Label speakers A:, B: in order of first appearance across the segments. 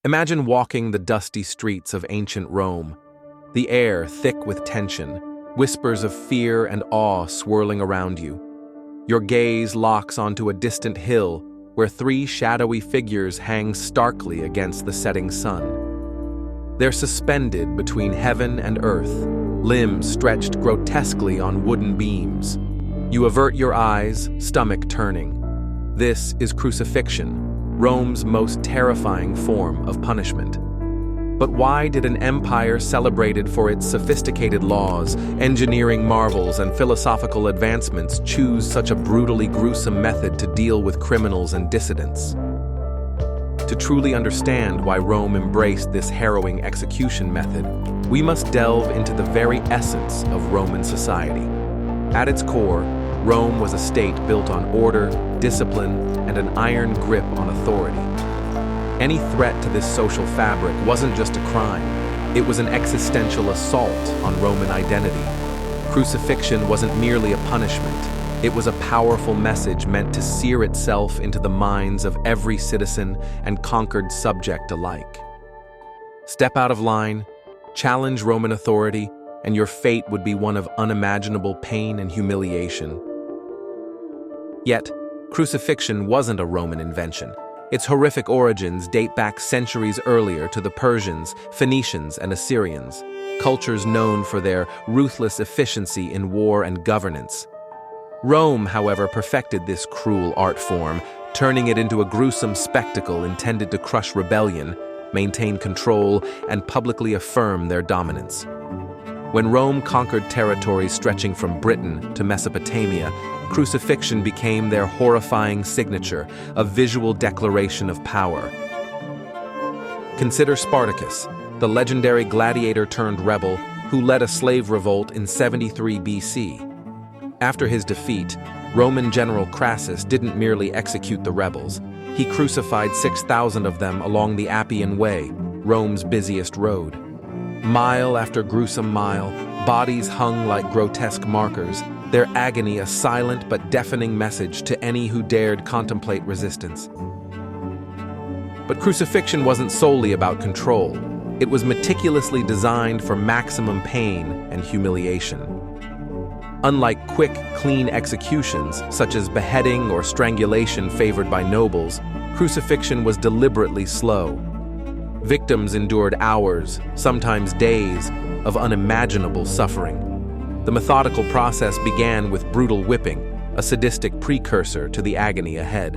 A: Imagine walking the dusty streets of ancient Rome, the air thick with tension, whispers of fear and awe swirling around you. Your gaze locks onto a distant hill where three shadowy figures hang starkly against the setting sun. They're suspended between heaven and earth, limbs stretched grotesquely on wooden beams. You avert your eyes, stomach turning. This is crucifixion, Rome's most terrifying form of punishment. But why did an empire celebrated for its sophisticated laws, engineering marvels, and philosophical advancements choose such a brutally gruesome method to deal with criminals and dissidents? To truly understand why Rome embraced this harrowing execution method, we must delve into the very essence of Roman society. At its core, Rome was a state built on order, discipline, and an iron grip on authority. Any threat to this social fabric wasn't just a crime, it was an existential assault on Roman identity. Crucifixion wasn't merely a punishment, it was a powerful message meant to sear itself into the minds of every citizen and conquered subject alike. Step out of line, challenge Roman authority, and your fate would be one of unimaginable pain and humiliation. Yet, crucifixion wasn't a Roman invention. Its horrific origins date back centuries earlier to the Persians, Phoenicians, and Assyrians, cultures known for their ruthless efficiency in war and governance. Rome, however, perfected this cruel art form, turning it into a gruesome spectacle intended to crush rebellion, maintain control, and publicly affirm their dominance. When Rome conquered territories stretching from Britain to Mesopotamia, crucifixion became their horrifying signature, a visual declaration of power. Consider Spartacus, the legendary gladiator-turned-rebel who led a slave revolt in 73 BC. After his defeat, Roman general Crassus didn't merely execute the rebels. He crucified 6,000 of them along the Appian Way, Rome's busiest road. Mile after gruesome mile, bodies hung like grotesque markers, their agony a silent but deafening message to any who dared contemplate resistance. But crucifixion wasn't solely about control. It was meticulously designed for maximum pain and humiliation. Unlike quick, clean executions, such as beheading or strangulation favored by nobles, crucifixion was deliberately slow. Victims endured hours, sometimes days, of unimaginable suffering. The methodical process began with brutal whipping, a sadistic precursor to the agony ahead.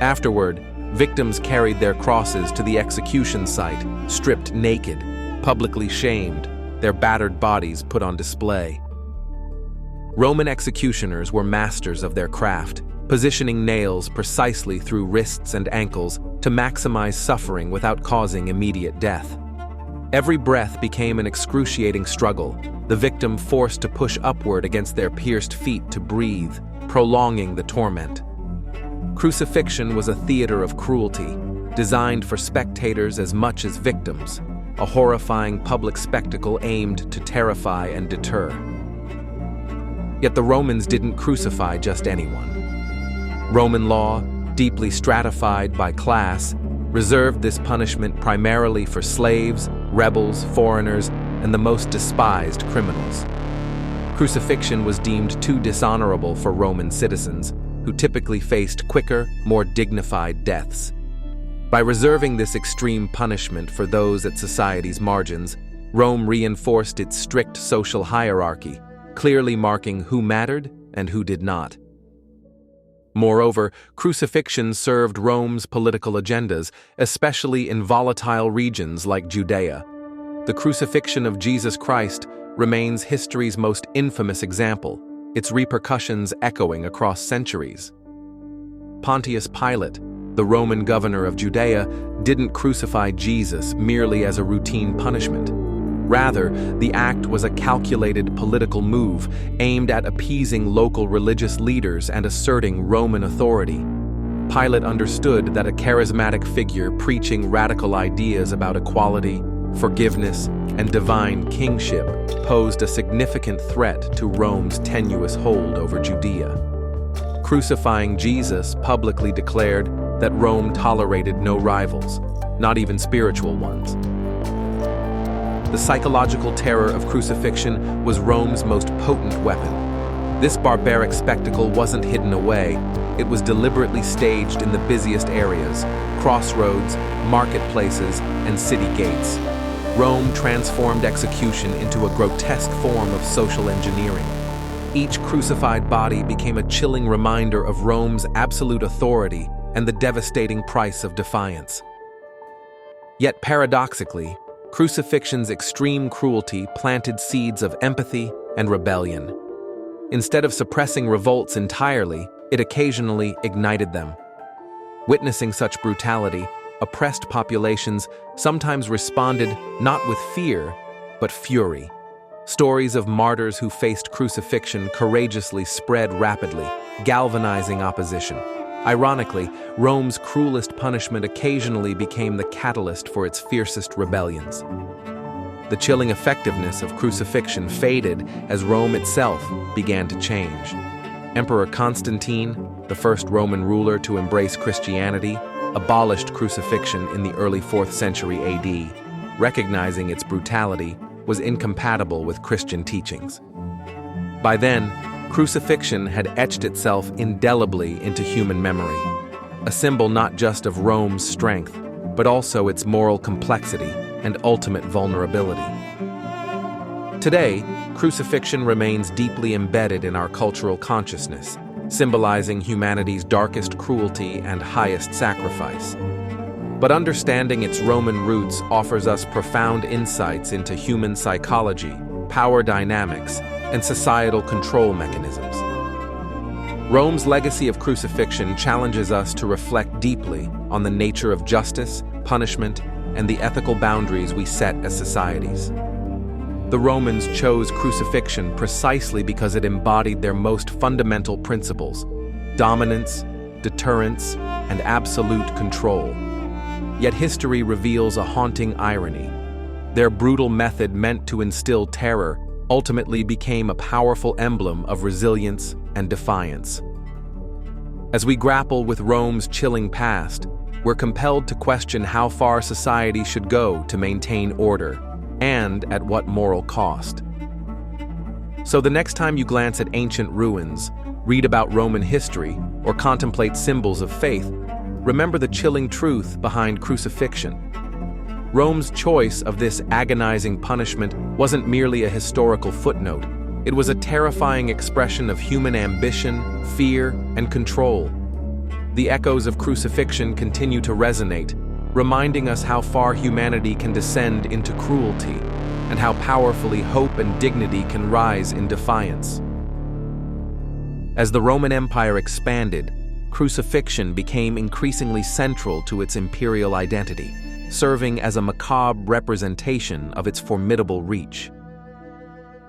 A: Afterward, victims carried their crosses to the execution site, stripped naked, publicly shamed, their battered bodies put on display. Roman executioners were masters of their craft, positioning nails precisely through wrists and ankles to maximize suffering without causing immediate death. Every breath became an excruciating struggle, the victim forced to push upward against their pierced feet to breathe, prolonging the torment. Crucifixion was a theater of cruelty, designed for spectators as much as victims, a horrifying public spectacle aimed to terrify and deter. Yet the Romans didn't crucify just anyone. Roman law, deeply stratified by class, reserved this punishment primarily for slaves, rebels, foreigners, and the most despised criminals. Crucifixion was deemed too dishonorable for Roman citizens, who typically faced quicker, more dignified deaths. By reserving this extreme punishment for those at society's margins, Rome reinforced its strict social hierarchy, clearly marking who mattered and who did not. Moreover, crucifixion served Rome's political agendas, especially in volatile regions like Judea. The crucifixion of Jesus Christ remains history's most infamous example, its repercussions echoing across centuries. Pontius Pilate, the Roman governor of Judea, didn't crucify Jesus merely as a routine punishment. Rather, the act was a calculated political move aimed at appeasing local religious leaders and asserting Roman authority. Pilate understood that a charismatic figure preaching radical ideas about equality, forgiveness, and divine kingship posed a significant threat to Rome's tenuous hold over Judea. Crucifying Jesus publicly declared that Rome tolerated no rivals. not even spiritual ones. The psychological terror of crucifixion was Rome's most potent weapon. This barbaric spectacle wasn't hidden away. It was deliberately staged in the busiest areas, crossroads, marketplaces, and city gates. Rome transformed execution into a grotesque form of social engineering. Each crucified body became a chilling reminder of Rome's absolute authority and the devastating price of defiance. Yet paradoxically, crucifixion's extreme cruelty planted seeds of empathy and rebellion. Instead of suppressing revolts entirely, it occasionally ignited them. Witnessing such brutality, oppressed populations sometimes responded not with fear, but fury. Stories of martyrs who faced crucifixion courageously spread rapidly, galvanizing opposition. Ironically, Rome's cruelest punishment occasionally became the catalyst for its fiercest rebellions. The chilling effectiveness of crucifixion faded as Rome itself began to change. Emperor Constantine, the first Roman ruler to embrace Christianity, abolished crucifixion in the early 4th century AD, recognizing its brutality was incompatible with Christian teachings. By then, crucifixion had etched itself indelibly into human memory, a symbol not just of Rome's strength, but also its moral complexity and ultimate vulnerability. Today, crucifixion remains deeply embedded in our cultural consciousness, symbolizing humanity's darkest cruelty and highest sacrifice. But understanding its Roman roots offers us profound insights into human psychology, power dynamics, and societal control mechanisms. Rome's legacy of crucifixion challenges us to reflect deeply on the nature of justice, punishment, and the ethical boundaries we set as societies. The Romans chose crucifixion precisely because it embodied their most fundamental principles: dominance, deterrence, and absolute control. Yet history reveals a haunting irony. Their brutal method, meant to instill terror, ultimately became a powerful emblem of resilience and defiance. As we grapple with Rome's chilling past, we're compelled to question how far society should go to maintain order, and at what moral cost. So the next time you glance at ancient ruins, read about Roman history, or contemplate symbols of faith, remember the chilling truth behind crucifixion. Rome's choice of this agonizing punishment wasn't merely a historical footnote. It was a terrifying expression of human ambition, fear, and control. The echoes of crucifixion continue to resonate, reminding us how far humanity can descend into cruelty, and how powerfully hope and dignity can rise in defiance. As the Roman Empire expanded, crucifixion became increasingly central to its imperial identity, serving as a macabre representation of its formidable reach.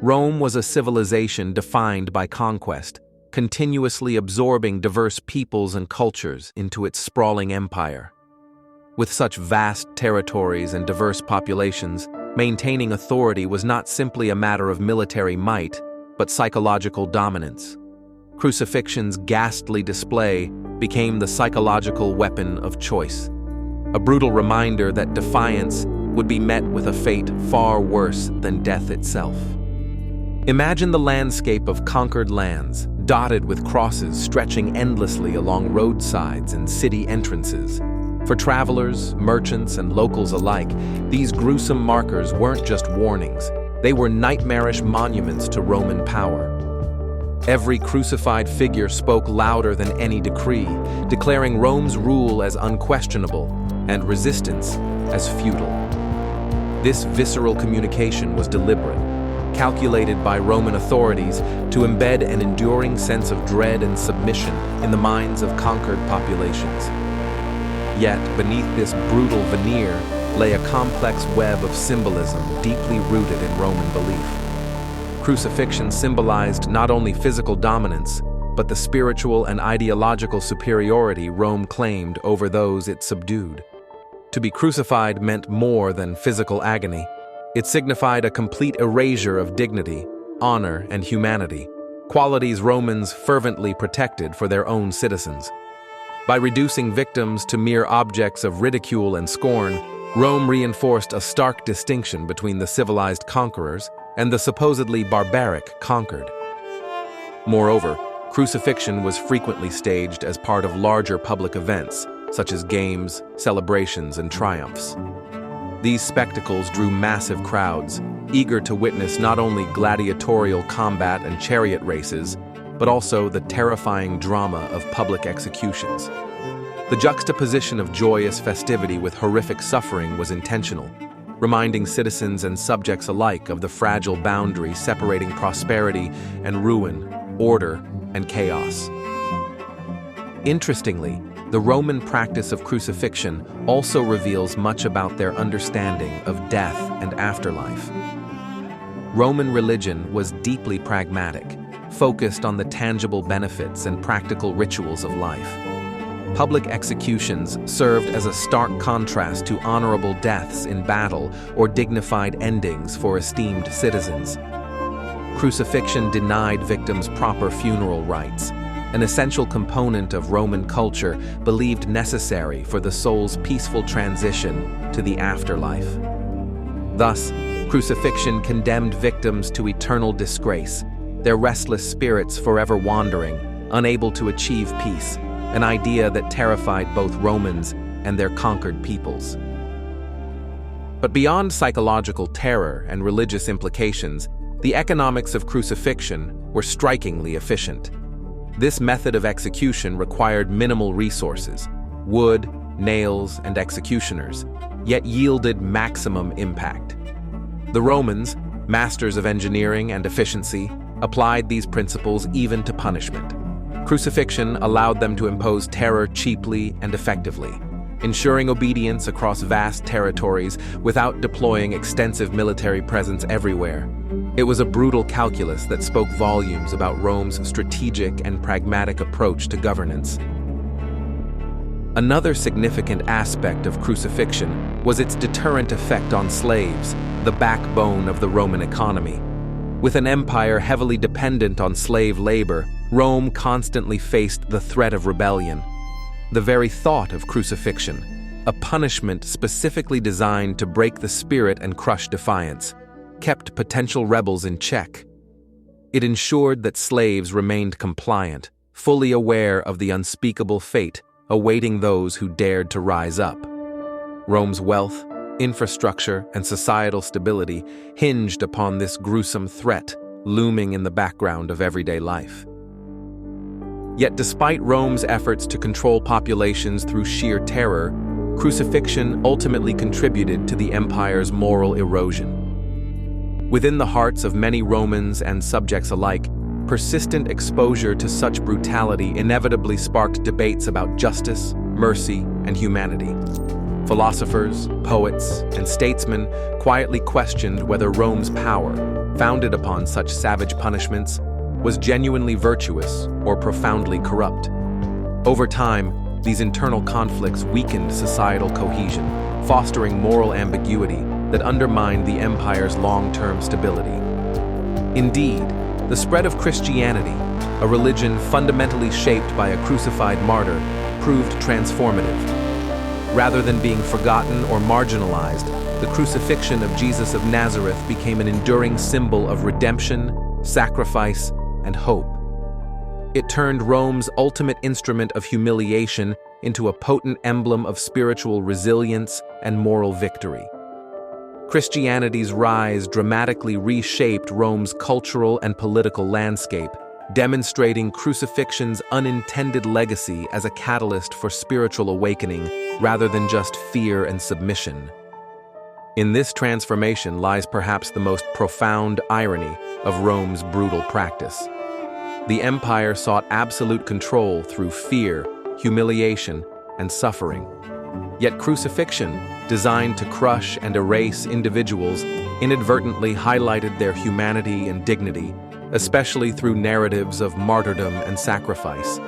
A: Rome was a civilization defined by conquest, continuously absorbing diverse peoples and cultures into its sprawling empire. With such vast territories and diverse populations, maintaining authority was not simply a matter of military might, but psychological dominance. Crucifixion's ghastly display became the psychological weapon of choice, a brutal reminder that defiance would be met with a fate far worse than death itself. Imagine the landscape of conquered lands, dotted with crosses stretching endlessly along roadsides and city entrances. For travelers, merchants, and locals alike, these gruesome markers weren't just warnings. They were nightmarish monuments to Roman power. Every crucified figure spoke louder than any decree, declaring Rome's rule as unquestionable and resistance as futile. This visceral communication was deliberate, calculated by Roman authorities to embed an enduring sense of dread and submission in the minds of conquered populations. Yet, beneath this brutal veneer lay a complex web of symbolism deeply rooted in Roman belief. Crucifixion symbolized not only physical dominance, but the spiritual and ideological superiority Rome claimed over those it subdued. To be crucified meant more than physical agony. It signified a complete erasure of dignity, honor, and humanity, qualities Romans fervently protected for their own citizens. By reducing victims to mere objects of ridicule and scorn, Rome reinforced a stark distinction between the civilized conquerors and the supposedly barbaric conquered. Moreover, crucifixion was frequently staged as part of larger public events, such as games, celebrations, and triumphs. These spectacles drew massive crowds, eager to witness not only gladiatorial combat and chariot races, but also the terrifying drama of public executions. The juxtaposition of joyous festivity with horrific suffering was intentional, reminding citizens and subjects alike of the fragile boundary separating prosperity and ruin, order and chaos. Interestingly, the Roman practice of crucifixion also reveals much about their understanding of death and afterlife. Roman religion was deeply pragmatic, focused on the tangible benefits and practical rituals of life. Public executions served as a stark contrast to honorable deaths in battle or dignified endings for esteemed citizens. Crucifixion denied victims proper funeral rites, an essential component of Roman culture believed necessary for the soul's peaceful transition to the afterlife. Thus, crucifixion condemned victims to eternal disgrace, their restless spirits forever wandering, unable to achieve peace, an idea that terrified both Romans and their conquered peoples. But beyond psychological terror and religious implications, the economics of crucifixion were strikingly efficient. This method of execution required minimal resources, wood, nails, and executioners, yet yielded maximum impact. The Romans, masters of engineering and efficiency, applied these principles even to punishment. Crucifixion allowed them to impose terror cheaply and effectively, ensuring obedience across vast territories without deploying extensive military presence everywhere. It was a brutal calculus that spoke volumes about Rome's strategic and pragmatic approach to governance. Another significant aspect of crucifixion was its deterrent effect on slaves, the backbone of the Roman economy. With an empire heavily dependent on slave labor, Rome constantly faced the threat of rebellion. The very thought of crucifixion, a punishment specifically designed to break the spirit and crush defiance, kept potential rebels in check. It ensured that slaves remained compliant, fully aware of the unspeakable fate awaiting those who dared to rise up. Rome's wealth, infrastructure, and societal stability hinged upon this gruesome threat looming in the background of everyday life. Yet despite Rome's efforts to control populations through sheer terror, crucifixion ultimately contributed to the empire's moral erosion. Within the hearts of many Romans and subjects alike, persistent exposure to such brutality inevitably sparked debates about justice, mercy, and humanity. Philosophers, poets, and statesmen quietly questioned whether Rome's power, founded upon such savage punishments, was genuinely virtuous or profoundly corrupt. Over time, these internal conflicts weakened societal cohesion, fostering moral ambiguity that undermined the empire's long-term stability. Indeed, the spread of Christianity, a religion fundamentally shaped by a crucified martyr, proved transformative. Rather than being forgotten or marginalized, the crucifixion of Jesus of Nazareth became an enduring symbol of redemption, sacrifice, and hope. It turned Rome's ultimate instrument of humiliation into a potent emblem of spiritual resilience and moral victory. Christianity's rise dramatically reshaped Rome's cultural and political landscape, demonstrating crucifixion's unintended legacy as a catalyst for spiritual awakening rather than just fear and submission. In this transformation lies perhaps the most profound irony of Rome's brutal practice. The empire sought absolute control through fear, humiliation, and suffering. Yet crucifixion, designed to crush and erase individuals, inadvertently highlighted their humanity and dignity, especially through narratives of martyrdom and sacrifice.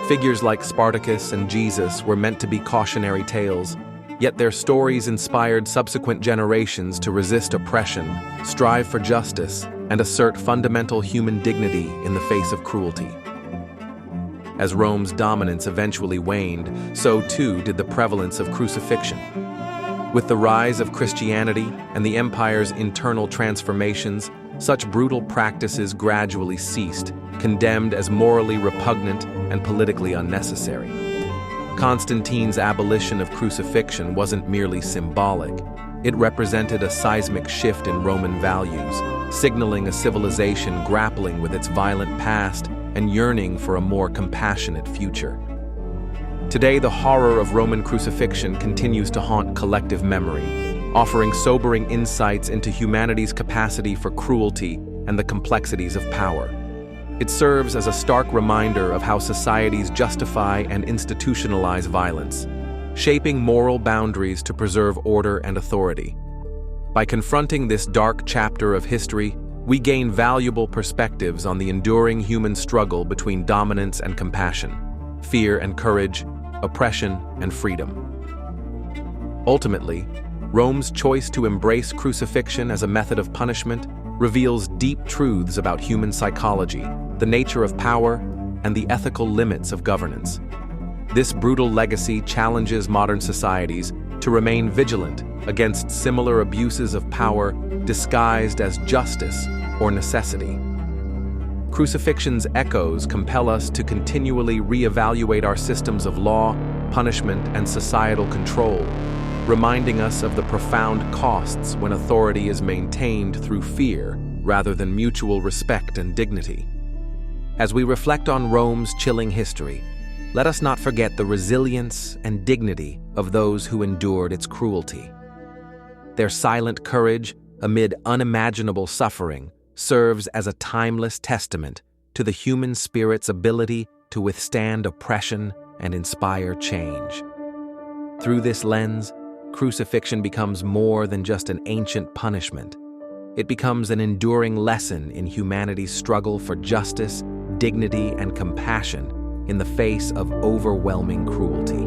A: Figures like Spartacus and Jesus were meant to be cautionary tales, yet their stories inspired subsequent generations to resist oppression, strive for justice, and assert fundamental human dignity in the face of cruelty. As Rome's dominance eventually waned, so too did the prevalence of crucifixion. With the rise of Christianity and the empire's internal transformations, such brutal practices gradually ceased, condemned as morally repugnant and politically unnecessary. Constantine's abolition of crucifixion wasn't merely symbolic. It represented a seismic shift in Roman values, signaling a civilization grappling with its violent past and yearning for a more compassionate future. Today, the horror of Roman crucifixion continues to haunt collective memory, offering sobering insights into humanity's capacity for cruelty and the complexities of power. It serves as a stark reminder of how societies justify and institutionalize violence, shaping moral boundaries to preserve order and authority. By confronting this dark chapter of history, we gain valuable perspectives on the enduring human struggle between dominance and compassion, fear and courage, oppression and freedom. Ultimately, Rome's choice to embrace crucifixion as a method of punishment reveals deep truths about human psychology, the nature of power, and the ethical limits of governance. This brutal legacy challenges modern societies to remain vigilant against similar abuses of power disguised as justice or necessity. Crucifixion's echoes compel us to continually reevaluate our systems of law, punishment, and societal control, reminding us of the profound costs when authority is maintained through fear rather than mutual respect and dignity. As we reflect on Rome's chilling history, let us not forget the resilience and dignity of those who endured its cruelty. Their silent courage amid unimaginable suffering serves as a timeless testament to the human spirit's ability to withstand oppression and inspire change. Through this lens, crucifixion becomes more than just an ancient punishment. It becomes an enduring lesson in humanity's struggle for justice, dignity, and compassion in the face of overwhelming cruelty.